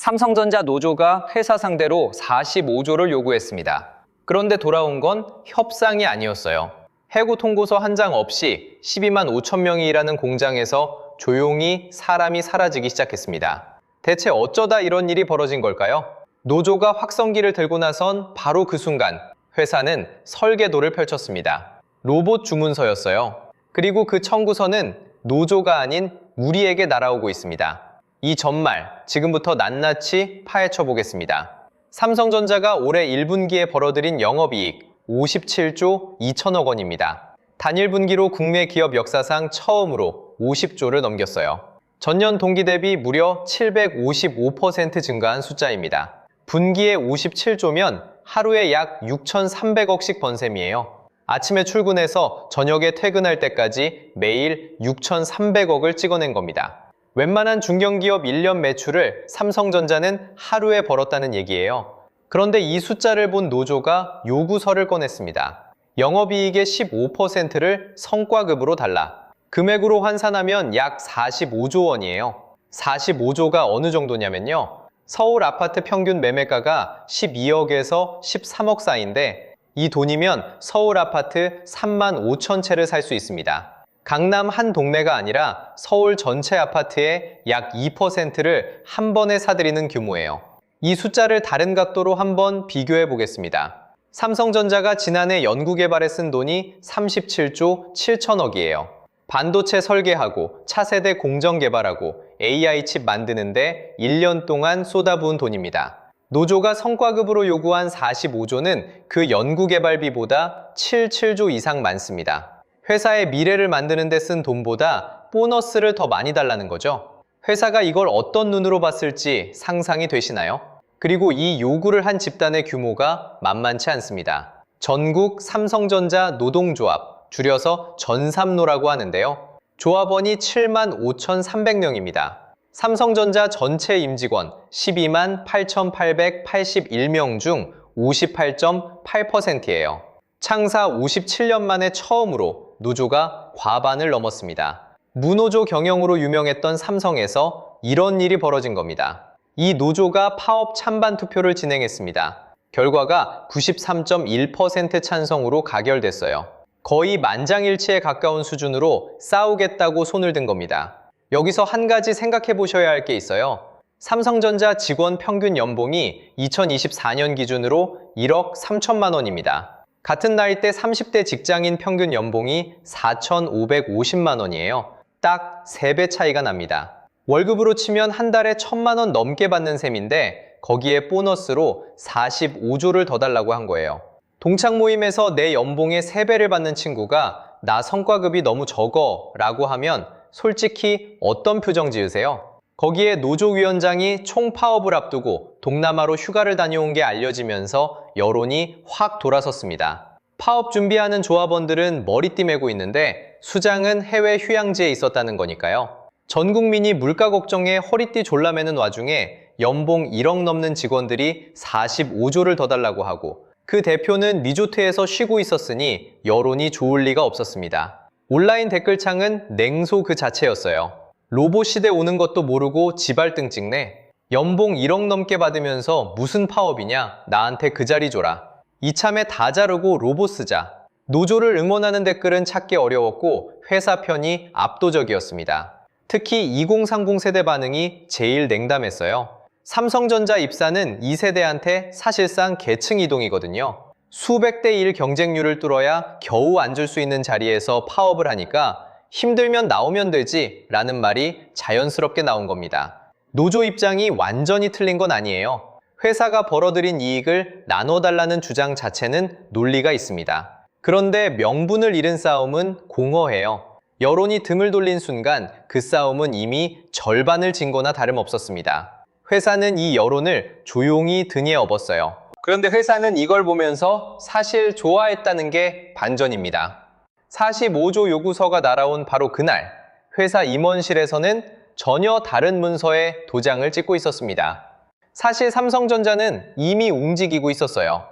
삼성전자 노조가 회사 상대로 45조를 요구했습니다. 그런데 돌아온 건 협상이 아니었어요. 해고 통고서 한 장 없이 12만 5천 명이 일하는 공장에서 조용히 사람이 사라지기 시작했습니다. 대체 어쩌다 이런 일이 벌어진 걸까요? 노조가 확성기를 들고 나선 바로 그 순간 회사는 설계도를 펼쳤습니다. 로봇 주문서였어요. 그리고 그 청구서는 노조가 아닌 우리에게 날아오고 있습니다. 이 전말, 지금부터 낱낱이 파헤쳐 보겠습니다. 삼성전자가 올해 1분기에 벌어들인 영업이익 57조 2천억 원입니다. 단일 분기로 국내 기업 역사상 처음으로 50조를 넘겼어요. 전년 동기 대비 무려 755% 증가한 숫자입니다. 분기에 57조면 하루에 약 6,300억씩 번 셈이에요. 아침에 출근해서 저녁에 퇴근할 때까지 매일 6,300억을 찍어낸 겁니다. 웬만한 중견기업 1년 매출을 삼성전자는 하루에 벌었다는 얘기예요. 그런데 이 숫자를 본 노조가 요구서를 꺼냈습니다. 영업이익의 15%를 성과급으로 달라. 금액으로 환산하면 약 45조 원이에요. 45조가 어느 정도냐면요. 서울 아파트 평균 매매가가 12억에서 13억 사이인데 이 돈이면 서울 아파트 3만 5천 채를 살 수 있습니다. 강남 한 동네가 아니라 서울 전체 아파트의 약 2%를 한 번에 사들이는 규모예요. 이 숫자를 다른 각도로 한번 비교해 보겠습니다. 삼성전자가 지난해 연구개발에 쓴 돈이 37조 7천억이에요. 반도체 설계하고 차세대 공정 개발하고 AI 칩 만드는데 1년 동안 쏟아부은 돈입니다. 노조가 성과급으로 요구한 45조는 그 연구개발비보다 7조 이상 많습니다. 회사의 미래를 만드는 데 쓴 돈보다 보너스를 더 많이 달라는 거죠. 회사가 이걸 어떤 눈으로 봤을지 상상이 되시나요? 그리고 이 요구를 한 집단의 규모가 만만치 않습니다. 전국 삼성전자 노동조합, 줄여서 전삼노라고 하는데요. 조합원이 7만 5,300명입니다. 삼성전자 전체 임직원 12만 8,881명 중 58.8%예요. 창사 57년 만에 처음으로 노조가 과반을 넘었습니다. 무노조 경영으로 유명했던 삼성에서 이런 일이 벌어진 겁니다. 이 노조가 파업 찬반 투표를 진행했습니다. 결과가 93.1% 찬성으로 가결됐어요. 거의 만장일치에 가까운 수준으로 싸우겠다고 손을 든 겁니다. 여기서 한 가지 생각해 보셔야 할 게 있어요. 삼성전자 직원 평균 연봉이 2024년 기준으로 1억 3천만 원입니다. 같은 나이대 30대 직장인 평균 연봉이 4,550만 원이에요. 딱 3배 차이가 납니다. 월급으로 치면 한 달에 1,000만 원 넘게 받는 셈인데 거기에 보너스로 45조를 더 달라고 한 거예요. 동창 모임에서 내 연봉의 3배를 받는 친구가 나 성과급이 너무 적어 라고 하면 솔직히 어떤 표정 지으세요? 거기에 노조위원장이 총파업을 앞두고 동남아로 휴가를 다녀온 게 알려지면서 여론이 확 돌아섰습니다. 파업 준비하는 조합원들은 머리띠 메고 있는데 수장은 해외 휴양지에 있었다는 거니까요. 전 국민이 물가 걱정에 허리띠 졸라매는 와중에 연봉 1억 넘는 직원들이 45조를 더 달라고 하고 그 대표는 리조트에서 쉬고 있었으니 여론이 좋을 리가 없었습니다. 온라인 댓글창은 냉소 그 자체였어요. 로봇 시대 오는 것도 모르고 지발등 찍네. 연봉 1억 넘게 받으면서 무슨 파업이냐? 나한테 그 자리 줘라. 이참에 다 자르고 로봇 쓰자. 노조를 응원하는 댓글은 찾기 어려웠고 회사 편이 압도적이었습니다. 특히 2030 세대 반응이 제일 냉담했어요. 삼성전자 입사는 이 세대한테 사실상 계층 이동이거든요. 수백 대 1 경쟁률을 뚫어야 겨우 앉을 수 있는 자리에서 파업을 하니까 힘들면 나오면 되지 라는 말이 자연스럽게 나온 겁니다. 노조 입장이 완전히 틀린 건 아니에요. 회사가 벌어들인 이익을 나눠달라는 주장 자체는 논리가 있습니다. 그런데 명분을 잃은 싸움은 공허해요. 여론이 등을 돌린 순간 그 싸움은 이미 절반을 진 거나 다름없었습니다. 회사는 이 여론을 조용히 등에 업었어요. 그런데 회사는 이걸 보면서 사실 좋아했다는 게 반전입니다. 45조 요구서가 날아온 바로 그날, 회사 임원실에서는 전혀 다른 문서에 도장을 찍고 있었습니다. 사실 삼성전자는 이미 움직이고 있었어요.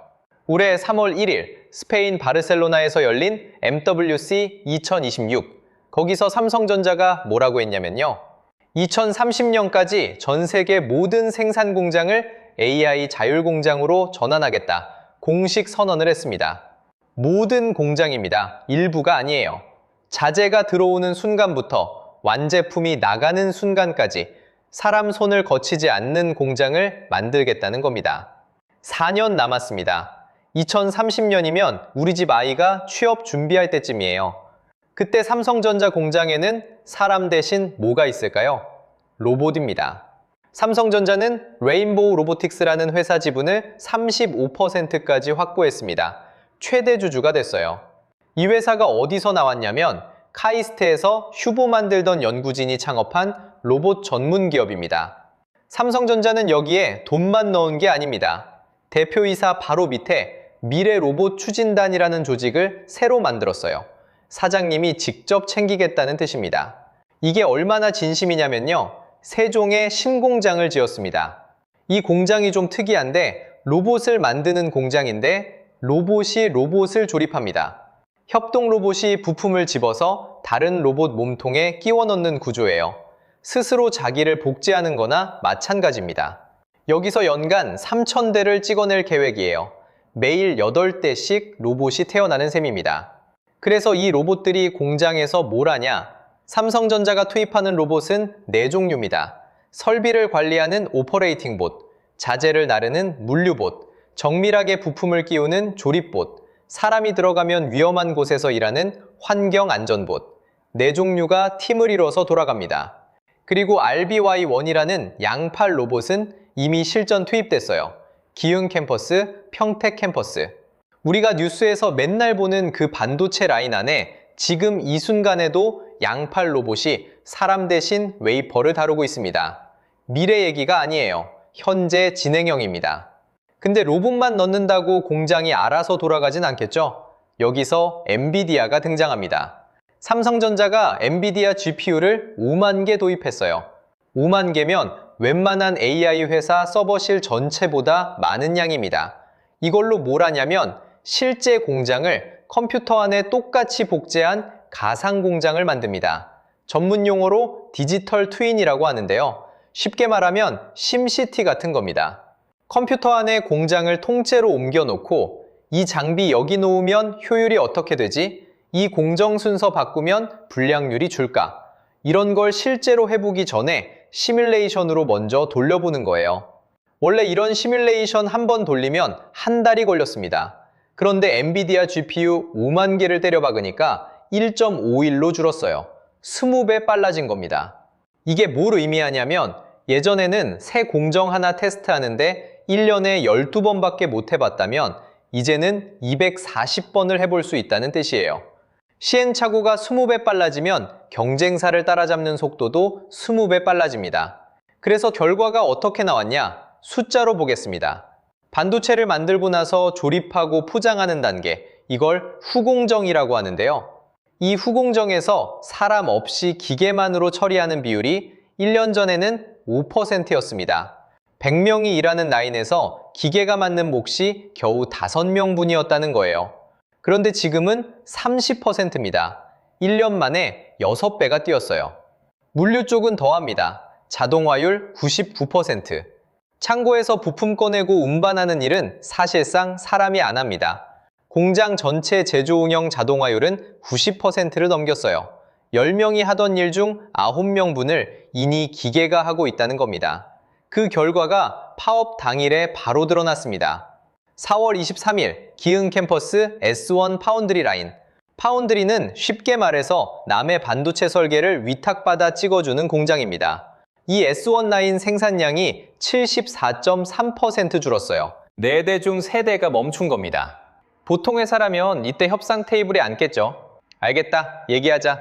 올해 3월 1일 스페인 바르셀로나에서 열린 MWC 2026. 거기서 삼성전자가 뭐라고 했냐면요. 2030년까지 전 세계 모든 생산 공장을 AI 자율 공장으로 전환하겠다 공식 선언을 했습니다. 모든 공장입니다. 일부가 아니에요. 자재가 들어오는 순간부터 완제품이 나가는 순간까지 사람 손을 거치지 않는 공장을 만들겠다는 겁니다. 4년 남았습니다. 2030년이면 우리 집 아이가 취업 준비할 때쯤이에요. 그때 삼성전자 공장에는 사람 대신 뭐가 있을까요? 로봇입니다. 삼성전자는 레인보우 로보틱스라는 회사 지분을 35%까지 확보했습니다. 최대 주주가 됐어요. 이 회사가 어디서 나왔냐면 카이스트에서 휴보 만들던 연구진이 창업한 로봇 전문 기업입니다. 삼성전자는 여기에 돈만 넣은 게 아닙니다. 대표이사 바로 밑에 미래 로봇 추진단이라는 조직을 새로 만들었어요. 사장님이 직접 챙기겠다는 뜻입니다. 이게 얼마나 진심이냐면요. 세종에 신공장을 지었습니다. 이 공장이 좀 특이한데 로봇을 만드는 공장인데 로봇이 로봇을 조립합니다. 협동 로봇이 부품을 집어서 다른 로봇 몸통에 끼워 넣는 구조예요. 스스로 자기를 복제하는 거나 마찬가지입니다. 여기서 연간 3,000대를 찍어낼 계획이에요. 매일 8대씩 로봇이 태어나는 셈입니다. 그래서 이 로봇들이 공장에서 뭘 하냐? 삼성전자가 투입하는 로봇은 4종류입니다. 설비를 관리하는 오퍼레이팅 봇, 자재를 나르는 물류봇, 정밀하게 부품을 끼우는 조립봇, 사람이 들어가면 위험한 곳에서 일하는 환경안전봇, 4종류가 팀을 이뤄서 돌아갑니다. 그리고 RBY1이라는 양팔 로봇은 이미 실전 투입됐어요. 기흥 캠퍼스, 평택 캠퍼스. 우리가 뉴스에서 맨날 보는 그 반도체 라인 안에 지금 이 순간에도 양팔 로봇이 사람 대신 웨이퍼를 다루고 있습니다. 미래 얘기가 아니에요. 현재 진행형입니다. 근데 로봇만 넣는다고 공장이 알아서 돌아가진 않겠죠? 여기서 엔비디아가 등장합니다. 삼성전자가 엔비디아 GPU를 5만 개 도입했어요. 5만 개면 웬만한 AI 회사 서버실 전체보다 많은 양입니다. 이걸로 뭘 하냐면 실제 공장을 컴퓨터 안에 똑같이 복제한 가상 공장을 만듭니다. 전문 용어로 디지털 트윈이라고 하는데요. 쉽게 말하면 심시티 같은 겁니다. 컴퓨터 안에 공장을 통째로 옮겨놓고 이 장비 여기 놓으면 효율이 어떻게 되지? 이 공정 순서 바꾸면 불량률이 줄까? 이런 걸 실제로 해보기 전에 시뮬레이션으로 먼저 돌려보는 거예요. 원래 이런 시뮬레이션 한 번 돌리면 한 달이 걸렸습니다. 그런데 엔비디아 GPU 5만 개를 때려박으니까 1.5일로 줄었어요. 20배 빨라진 겁니다. 이게 뭘 의미하냐면 예전에는 새 공정 하나 테스트하는데 1년에 12번밖에 못 해봤다면 이제는 240번을 해볼 수 있다는 뜻이에요. 시행착오가 20배 빨라지면 경쟁사를 따라잡는 속도도 20배 빨라집니다. 그래서 결과가 어떻게 나왔냐? 숫자로 보겠습니다. 반도체를 만들고 나서 조립하고 포장하는 단계, 이걸 후공정이라고 하는데요. 이 후공정에서 사람 없이 기계만으로 처리하는 비율이 1년 전에는 5%였습니다. 100명이 일하는 라인에서 기계가 맞는 몫이 겨우 5명분이었다는 거예요. 그런데 지금은 30%입니다. 1년 만에 6배가 뛰었어요. 물류 쪽은 더합니다. 자동화율 99%. 창고에서 부품 꺼내고 운반하는 일은 사실상 사람이 안 합니다. 공장 전체 제조 운영 자동화율은 90%를 넘겼어요. 10명이 하던 일 중 9명분을 이니 기계가 하고 있다는 겁니다. 그 결과가 파업 당일에 바로 드러났습니다. 4월 23일 기흥 캠퍼스 S1 파운드리 라인. 파운드리는 쉽게 말해서 남의 반도체 설계를 위탁받아 찍어주는 공장입니다. 이 S1 라인 생산량이 74.3% 줄었어요. 4대 중 3대가 멈춘 겁니다. 보통 회사라면 이때 협상 테이블에 앉겠죠. 알겠다, 얘기하자.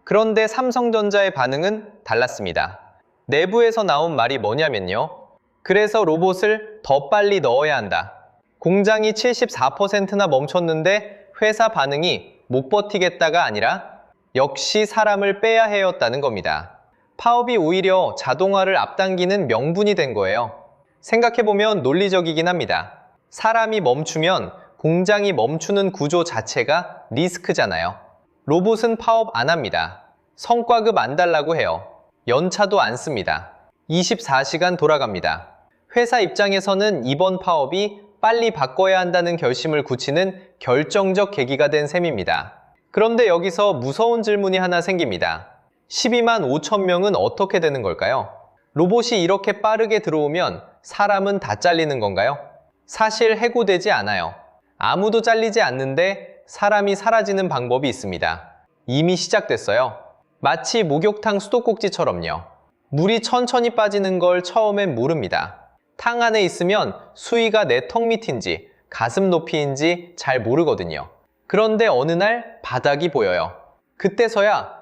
그런데 삼성전자의 반응은 달랐습니다. 내부에서 나온 말이 뭐냐면요. 그래서 로봇을 더 빨리 넣어야 한다. 공장이 74%나 멈췄는데 회사 반응이 못 버티겠다가 아니라 역시 사람을 빼야 해였다는 겁니다. 파업이 오히려 자동화를 앞당기는 명분이 된 거예요. 생각해보면 논리적이긴 합니다. 사람이 멈추면 공장이 멈추는 구조 자체가 리스크잖아요. 로봇은 파업 안 합니다. 성과급 안 달라고 해요. 연차도 안 씁니다. 24시간 돌아갑니다. 회사 입장에서는 이번 파업이 빨리 바꿔야 한다는 결심을 굳히는 결정적 계기가 된 셈입니다. 그런데 여기서 무서운 질문이 하나 생깁니다. 12만 5천 명은 어떻게 되는 걸까요? 로봇이 이렇게 빠르게 들어오면 사람은 다 잘리는 건가요? 사실 해고되지 않아요. 아무도 잘리지 않는데 사람이 사라지는 방법이 있습니다. 이미 시작됐어요. 마치 목욕탕 수도꼭지처럼요. 물이 천천히 빠지는 걸 처음엔 모릅니다. 탕 안에 있으면 수위가 내 턱 밑인지 가슴 높이인지 잘 모르거든요. 그런데 어느 날 바닥이 보여요. 그때서야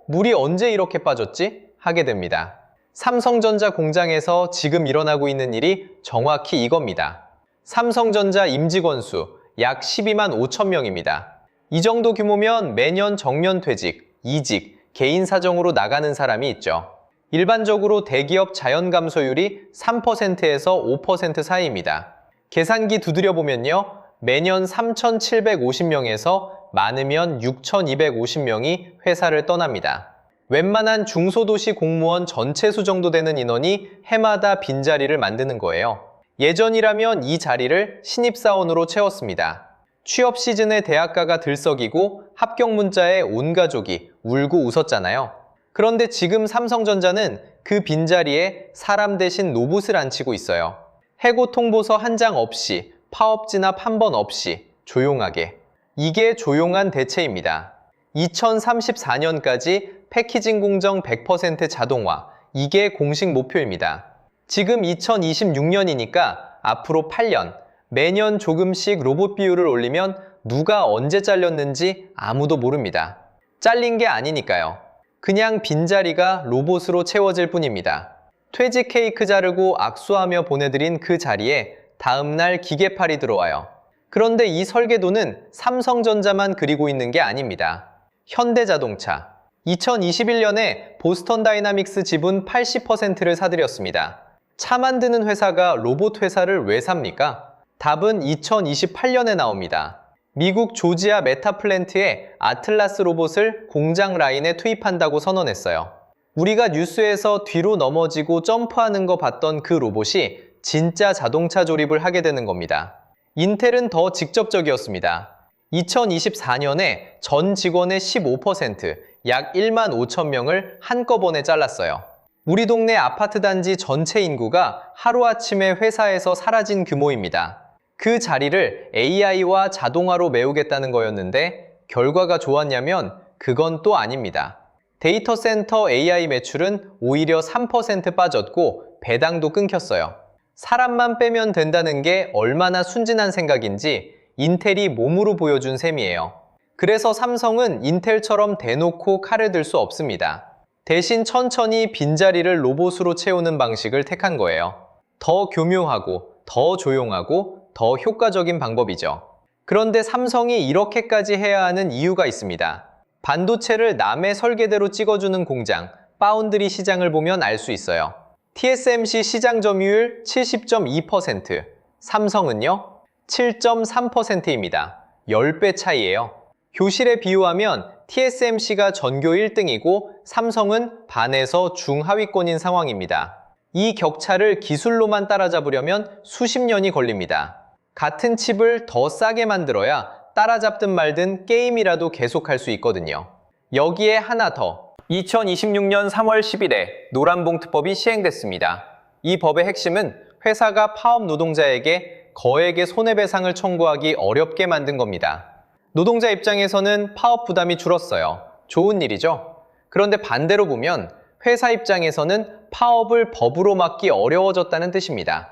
물이 언제 이렇게 빠졌지? 하게 됩니다. 삼성전자 공장에서 지금 일어나고 있는 일이 정확히 이겁니다. 삼성전자 임직원 수 약 12만 5천 명입니다. 이 정도 규모면 매년 정년퇴직, 이직, 개인 사정으로 나가는 사람이 있죠. 일반적으로 대기업 자연 감소율이 3%에서 5% 사이입니다. 계산기 두드려보면요. 매년 3,750명에서 많으면 6,250명이 회사를 떠납니다. 웬만한 중소도시 공무원 전체 수 정도 되는 인원이 해마다 빈자리를 만드는 거예요. 예전이라면 이 자리를 신입사원으로 채웠습니다. 취업 시즌에 대학가가 들썩이고 합격 문자에 온 가족이 울고 웃었잖아요. 그런데 지금 삼성전자는 그 빈자리에 사람 대신 로봇을 앉히고 있어요. 해고 통보서 한 장 없이, 파업 진압 한 번 없이 조용하게. 이게 조용한 대체입니다. 2034년까지 패키징 공정 100% 자동화. 이게 공식 목표입니다. 지금 2026년이니까 앞으로 8년, 매년 조금씩 로봇 비율을 올리면 누가 언제 잘렸는지 아무도 모릅니다. 잘린 게 아니니까요. 그냥 빈자리가 로봇으로 채워질 뿐입니다. 퇴직 케이크 자르고 악수하며 보내드린 그 자리에 다음날 기계팔이 들어와요. 그런데 이 설계도는 삼성전자만 그리고 있는 게 아닙니다. 현대자동차. 2021년에 보스턴 다이나믹스 지분 80%를 사들였습니다. 차 만드는 회사가 로봇 회사를 왜 삽니까? 답은 2028년에 나옵니다. 미국 조지아 메타플랜트에 아틀라스 로봇을 공장 라인에 투입한다고 선언했어요. 우리가 뉴스에서 뒤로 넘어지고 점프하는 거 봤던 그 로봇이 진짜 자동차 조립을 하게 되는 겁니다. 인텔은 더 직접적이었습니다. 2024년에 전 직원의 15%, 약 1만 5천 명을 한꺼번에 잘랐어요. 우리 동네 아파트 단지 전체 인구가 하루아침에 회사에서 사라진 규모입니다. 그 자리를 AI와 자동화로 메우겠다는 거였는데 결과가 좋았냐면 그건 또 아닙니다. 데이터 센터 AI 매출은 오히려 3% 빠졌고 배당도 끊겼어요. 사람만 빼면 된다는 게 얼마나 순진한 생각인지 인텔이 몸으로 보여준 셈이에요. 그래서 삼성은 인텔처럼 대놓고 칼을 들 수 없습니다. 대신 천천히 빈자리를 로봇으로 채우는 방식을 택한 거예요. 더 교묘하고, 더 조용하고, 더 효과적인 방법이죠. 그런데 삼성이 이렇게까지 해야 하는 이유가 있습니다. 반도체를 남의 설계대로 찍어주는 공장, 파운드리 시장을 보면 알 수 있어요. TSMC 시장 점유율 70.2%, 삼성은요? 7.3%입니다. 10배 차이예요. 교실에 비유하면 TSMC가 전교 1등이고 삼성은 반에서 중하위권인 상황입니다. 이 격차를 기술로만 따라잡으려면 수십 년이 걸립니다. 같은 칩을 더 싸게 만들어야 따라잡든 말든 게임이라도 계속할 수 있거든요. 여기에 하나 더. 2026년 3월 10일에 노란봉투법이 시행됐습니다. 이 법의 핵심은 회사가 파업 노동자에게 거액의 손해배상을 청구하기 어렵게 만든 겁니다. 노동자 입장에서는 파업 부담이 줄었어요. 좋은 일이죠? 그런데 반대로 보면 회사 입장에서는 파업을 법으로 막기 어려워졌다는 뜻입니다.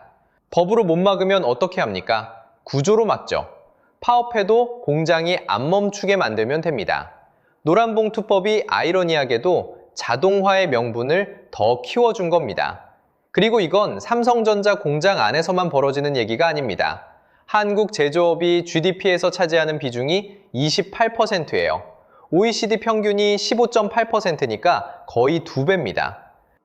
법으로 못 막으면 어떻게 합니까? 구조로 막죠. 파업해도 공장이 안 멈추게 만들면 됩니다. 노란봉투법이 아이러니하게도 자동화의 명분을 더 키워준 겁니다. 그리고 이건 삼성전자 공장 안에서만 벌어지는 얘기가 아닙니다. 한국 제조업이 GDP에서 차지하는 비중이 28%예요. OECD 평균이 15.8%니까 거의 2배입니다.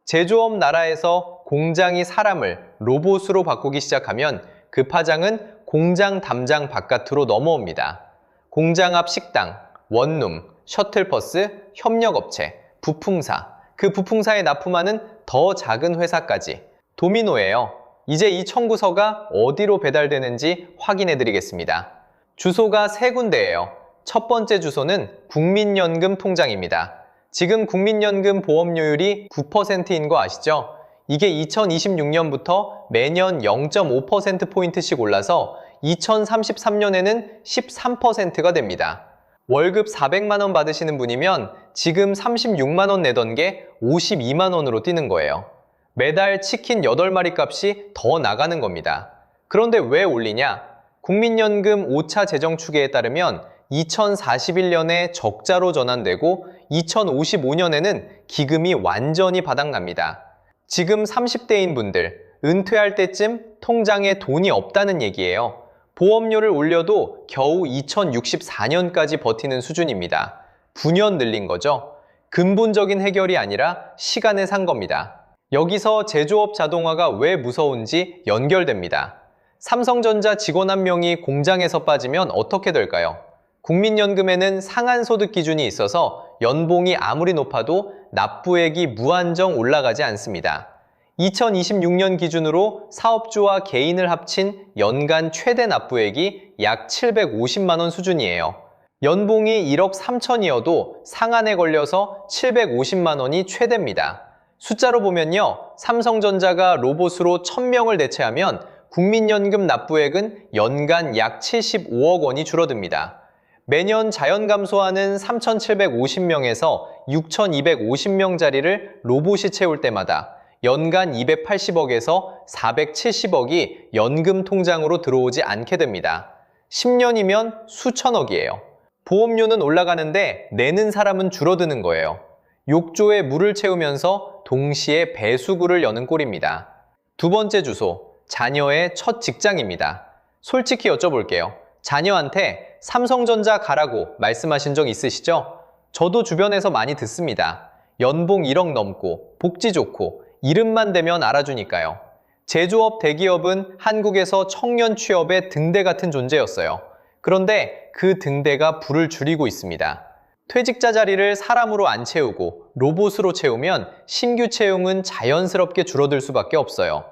제조업 나라에서 공장이 사람을 로봇으로 바꾸기 시작하면 그 파장은 공장 담장 바깥으로 넘어옵니다. 공장 앞 식당, 원룸, 셔틀버스, 협력업체, 부품사, 그 부풍사에 납품하는 더 작은 회사까지 도미노예요. 이제 이 청구서가 어디로 배달되는지 확인해 드리겠습니다. 주소가 세 군데예요. 첫 번째 주소는 국민연금 통장입니다. 지금 국민연금 보험료율이 9%인 거 아시죠? 이게 2026년부터 매년 0.5%포인트씩 올라서 2033년에는 13%가 됩니다. 월급 400만 원 받으시는 분이면 지금 36만 원 내던 게 52만 원으로 뛰는 거예요. 매달 치킨 8마리 값이 더 나가는 겁니다. 그런데 왜 올리냐? 국민연금 5차 재정추계에 따르면 2041년에 적자로 전환되고 2055년에는 기금이 완전히 바닥납니다. 지금 30대인 분들, 은퇴할 때쯤 통장에 돈이 없다는 얘기예요. 보험료를 올려도 겨우 2064년까지 버티는 수준입니다. 9년 늘린 거죠. 근본적인 해결이 아니라 시간을 산 겁니다. 여기서 제조업 자동화가 왜 무서운지 연결됩니다. 삼성전자 직원 한 명이 공장에서 빠지면 어떻게 될까요? 국민연금에는 상한소득 기준이 있어서 연봉이 아무리 높아도 납부액이 무한정 올라가지 않습니다. 2026년 기준으로 사업주와 개인을 합친 연간 최대 납부액이 약 750만 원 수준이에요. 연봉이 1억 3천이어도 상한에 걸려서 750만 원이 최대입니다. 숫자로 보면요, 삼성전자가 로봇으로 1000명을 대체하면 국민연금 납부액은 연간 약 75억 원이 줄어듭니다. 매년 자연 감소하는 3,750명에서 6,250명 자리를 로봇이 채울 때마다 연간 280억에서 470억이 연금 통장으로 들어오지 않게 됩니다. 10년이면 수천억이에요. 보험료는 올라가는데 내는 사람은 줄어드는 거예요. 욕조에 물을 채우면서 동시에 배수구를 여는 꼴입니다. 두 번째 주소, 자녀의 첫 직장입니다. 솔직히 여쭤볼게요. 자녀한테 삼성전자 가라고 말씀하신 적 있으시죠? 저도 주변에서 많이 듣습니다. 연봉 1억 넘고 복지 좋고 이름만 대면 알아주니까요. 제조업 대기업은 한국에서 청년 취업의 등대 같은 존재였어요. 그런데 그 등대가 불을 줄이고 있습니다. 퇴직자 자리를 사람으로 안 채우고 로봇으로 채우면 신규 채용은 자연스럽게 줄어들 수밖에 없어요.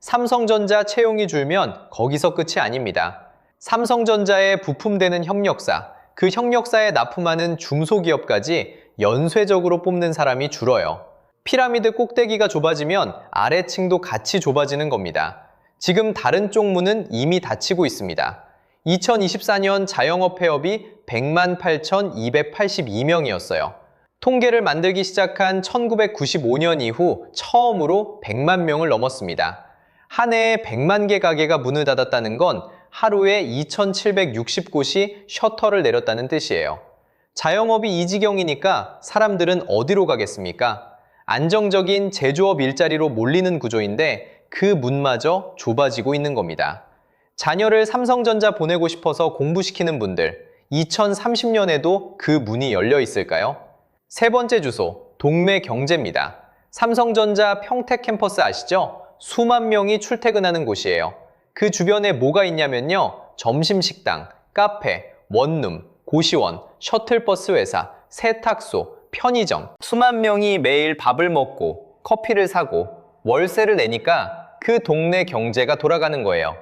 삼성전자 채용이 줄면 거기서 끝이 아닙니다. 삼성전자에 부품되는 협력사, 그 협력사에 납품하는 중소기업까지 연쇄적으로 뽑는 사람이 줄어요. 피라미드 꼭대기가 좁아지면 아래층도 같이 좁아지는 겁니다. 지금 다른 쪽 문은 이미 닫히고 있습니다. 2024년 자영업 폐업이 108,282명이었어요. 통계를 만들기 시작한 1995년 이후 처음으로 100만 명을 넘었습니다. 한 해에 100만 개 가게가 문을 닫았다는 건 하루에 2,760곳이 셔터를 내렸다는 뜻이에요. 자영업이 이 지경이니까 사람들은 어디로 가겠습니까? 안정적인 제조업 일자리로 몰리는 구조인데 그 문마저 좁아지고 있는 겁니다. 자녀를 삼성전자 보내고 싶어서 공부시키는 분들, 2030년에도 그 문이 열려 있을까요? 세 번째 주소, 동매 경제입니다. 삼성전자 평택 캠퍼스 아시죠? 수만 명이 출퇴근하는 곳이에요. 그 주변에 뭐가 있냐면요. 점심식당, 카페, 원룸, 고시원, 셔틀버스 회사, 세탁소, 편의점. 수만 명이 매일 밥을 먹고 커피를 사고 월세를 내니까 그 동네 경제가 돌아가는 거예요.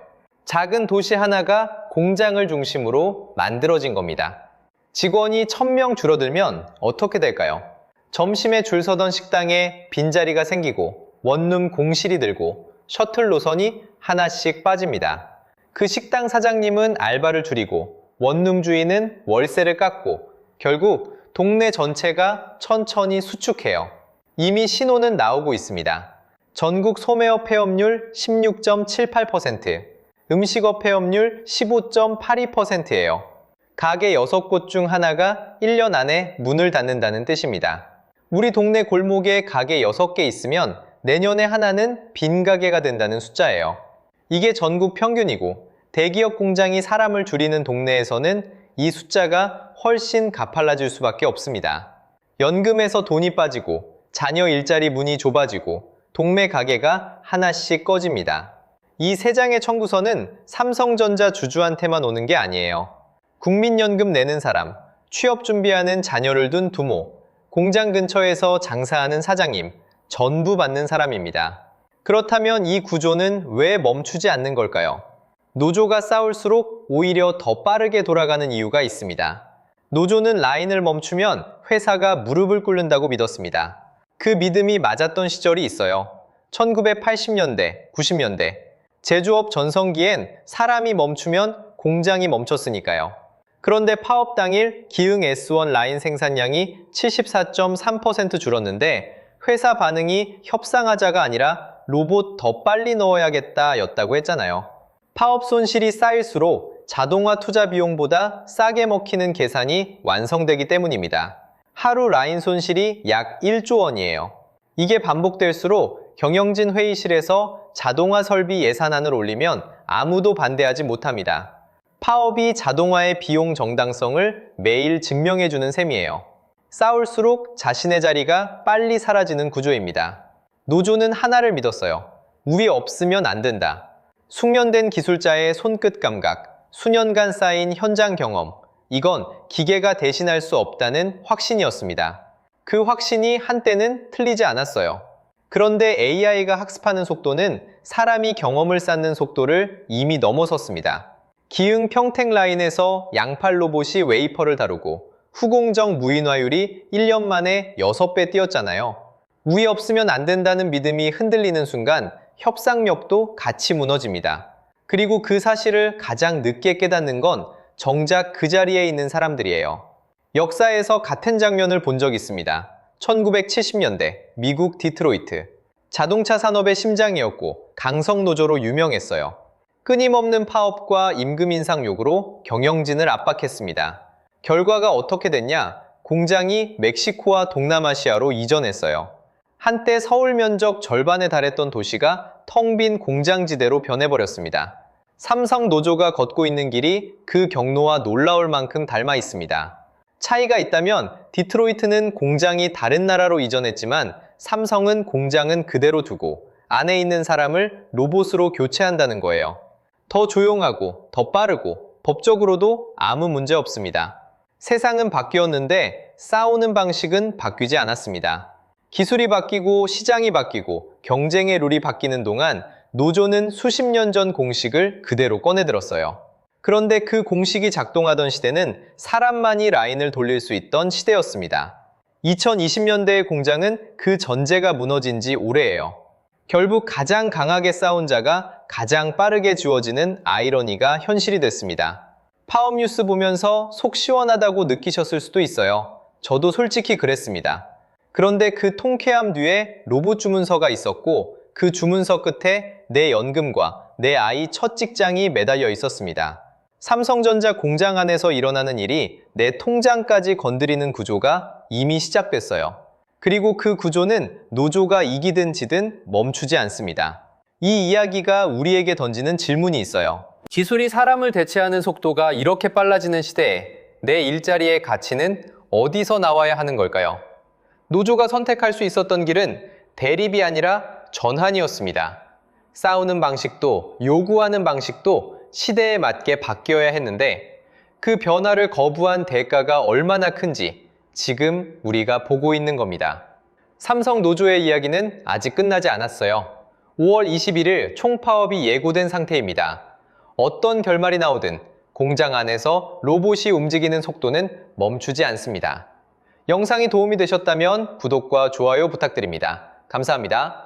작은 도시 하나가 공장을 중심으로 만들어진 겁니다. 직원이 1000명 줄어들면 어떻게 될까요? 점심에 줄 서던 식당에 빈자리가 생기고 원룸 공실이 들고 셔틀 노선이 하나씩 빠집니다. 그 식당 사장님은 알바를 줄이고 원룸 주인은 월세를 깎고 결국 동네 전체가 천천히 수축해요. 이미 신호는 나오고 있습니다. 전국 소매업 폐업률 16.78%, 음식업 폐업률 15.82%예요. 가게 6곳 중 하나가 1년 안에 문을 닫는다는 뜻입니다. 우리 동네 골목에 가게 6개 있으면 내년에 하나는 빈 가게가 된다는 숫자예요. 이게 전국 평균이고 대기업 공장이 사람을 줄이는 동네에서는 이 숫자가 훨씬 가팔라질 수밖에 없습니다. 연금에서 돈이 빠지고 자녀 일자리 문이 좁아지고 동네 가게가 하나씩 꺼집니다. 이 세 장의 청구서는 삼성전자 주주한테만 오는 게 아니에요. 국민연금 내는 사람, 취업 준비하는 자녀를 둔 부모, 공장 근처에서 장사하는 사장님, 전부 받는 사람입니다. 그렇다면 이 구조는 왜 멈추지 않는 걸까요? 노조가 싸울수록 오히려 더 빠르게 돌아가는 이유가 있습니다. 노조는 라인을 멈추면 회사가 무릎을 꿇는다고 믿었습니다. 그 믿음이 맞았던 시절이 있어요. 1980년대, 90년대. 제조업 전성기엔 사람이 멈추면 공장이 멈췄으니까요. 그런데 파업 당일 기흥 S1 라인 생산량이 74.3% 줄었는데 회사 반응이 협상하자가 아니라 로봇 더 빨리 넣어야겠다 였다고 했잖아요. 파업 손실이 쌓일수록 자동화 투자 비용보다 싸게 먹히는 계산이 완성되기 때문입니다. 하루 라인 손실이 약 1조 원이에요. 이게 반복될수록 경영진 회의실에서 자동화 설비 예산안을 올리면 아무도 반대하지 못합니다. 파업이 자동화의 비용 정당성을 매일 증명해주는 셈이에요. 싸울수록 자신의 자리가 빨리 사라지는 구조입니다. 노조는 하나를 믿었어요. 우리 없으면 안 된다. 숙련된 기술자의 손끝 감각, 수년간 쌓인 현장 경험, 이건 기계가 대신할 수 없다는 확신이었습니다. 그 확신이 한때는 틀리지 않았어요. 그런데 AI가 학습하는 속도는 사람이 경험을 쌓는 속도를 이미 넘어섰습니다. 기흥 평택 라인에서 양팔 로봇이 웨이퍼를 다루고 후공정 무인화율이 1년 만에 6배 뛰었잖아요. 우리 없으면 안 된다는 믿음이 흔들리는 순간 협상력도 같이 무너집니다. 그리고 그 사실을 가장 늦게 깨닫는 건 정작 그 자리에 있는 사람들이에요. 역사에서 같은 장면을 본 적 있습니다. 1970년대 미국 디트로이트. 자동차 산업의 심장이었고 강성노조로 유명했어요. 끊임없는 파업과 임금 인상 요구로 경영진을 압박했습니다. 결과가 어떻게 됐냐? 공장이 멕시코와 동남아시아로 이전했어요. 한때 서울 면적 절반에 달했던 도시가 텅 빈 공장지대로 변해버렸습니다. 삼성 노조가 걷고 있는 길이 그 경로와 놀라울 만큼 닮아 있습니다. 차이가 있다면 디트로이트는 공장이 다른 나라로 이전했지만 삼성은 공장은 그대로 두고 안에 있는 사람을 로봇으로 교체한다는 거예요. 더 조용하고 더 빠르고 법적으로도 아무 문제 없습니다. 세상은 바뀌었는데 싸우는 방식은 바뀌지 않았습니다. 기술이 바뀌고 시장이 바뀌고 경쟁의 룰이 바뀌는 동안 노조는 수십 년 전 공식을 그대로 꺼내들었어요. 그런데 그 공식이 작동하던 시대는 사람만이 라인을 돌릴 수 있던 시대였습니다. 2020년대의 공장은 그 전제가 무너진 지 오래예요. 결국 가장 강하게 싸운 자가 가장 빠르게 지워지는 아이러니가 현실이 됐습니다. 파업 뉴스 보면서 속 시원하다고 느끼셨을 수도 있어요. 저도 솔직히 그랬습니다. 그런데 그 통쾌함 뒤에 로봇 주문서가 있었고 그 주문서 끝에 내 연금과 내 아이 첫 직장이 매달려 있었습니다. 삼성전자 공장 안에서 일어나는 일이 내 통장까지 건드리는 구조가 이미 시작됐어요. 그리고 그 구조는 노조가 이기든 지든 멈추지 않습니다. 이 이야기가 우리에게 던지는 질문이 있어요. 기술이 사람을 대체하는 속도가 이렇게 빨라지는 시대에 내 일자리의 가치는 어디서 나와야 하는 걸까요? 노조가 선택할 수 있었던 길은 대립이 아니라 전환이었습니다. 싸우는 방식도 요구하는 방식도 시대에 맞게 바뀌어야 했는데 그 변화를 거부한 대가가 얼마나 큰지 지금 우리가 보고 있는 겁니다. 삼성 노조의 이야기는 아직 끝나지 않았어요. 5월 21일 총파업이 예고된 상태입니다. 어떤 결말이 나오든 공장 안에서 로봇이 움직이는 속도는 멈추지 않습니다. 영상이 도움이 되셨다면 구독과 좋아요 부탁드립니다. 감사합니다.